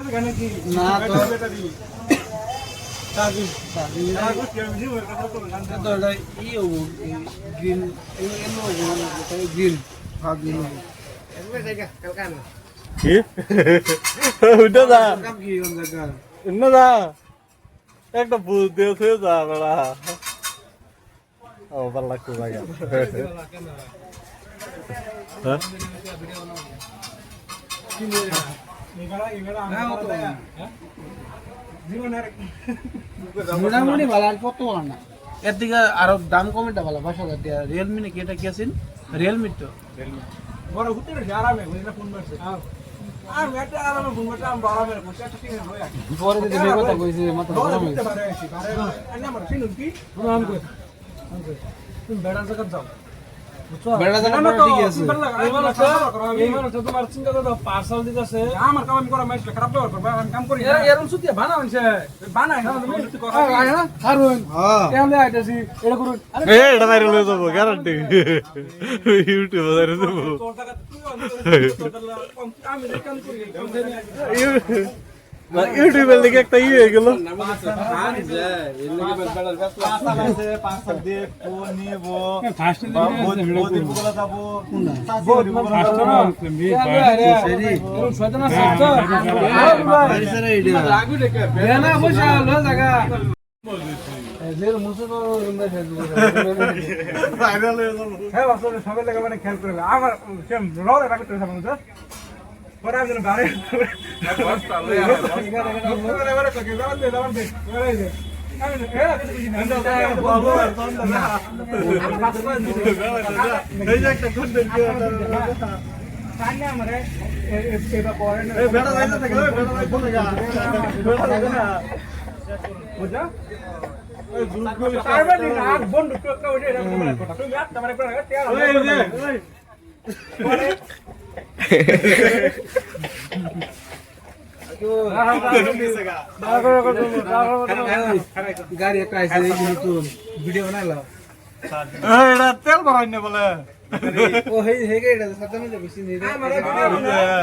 না তো green green কি উঠে যা না যা একটা বুঝ দিয়েছে যা বেড়া ও ভালো লাগছে জায়গা হ্যাঁ মোটামুটি ভালো আর কত ভালো না এর দিকে আরো দাম কমেটা ভালো 5,000 টাকা রিয়েলমি নাকি এটা কি আছেন রিয়েলমি তো বড় ঘুরতে গেছে আরামে বুঝলে ফোন করছে আর একটা আরামে ফোন করছে আমি আরামে বসে একটা কিনে লই আসি পরে যদি এই কথা কইছে মাথা গরম হইছে ঘুরতে পারে আছি পারে আমি আমার চিনুন কি নাম কই তুমি বেড়া জায়গা যাও বেড়া জায়গা ঠিক আছে এই মানুষ তোমার চিন্তা করো পার্সেল দিতেছে আমার কাম আমি করা মাইছে খারাপ ব্যবহার করবা আমি কাম করি এরকম সুতি বানাইছে বানাই না তুমি সুতি করো কারণ হ্যাঁ কেমনে আইতাছি এটা করুন এ এটা ভাইরাল হয়ে যাবো গ্যারান্টি ইউটিউবে ভাইরাল হয়ে যাবো তোর টাকা তুই আমি কাম করি ইউটিউবের দিকে একটা ইয়ে হয়ে গেল সবাই লেগে মানে খেয়াল করে আমার রোডে রাখতে পরে আমি বাড়ি গাড়ি একটা আইছে ভিডিও বানাইলাম এটা তেল ভরাই না বলে ও হে হে গাড়িটা সাথে বেশি নেই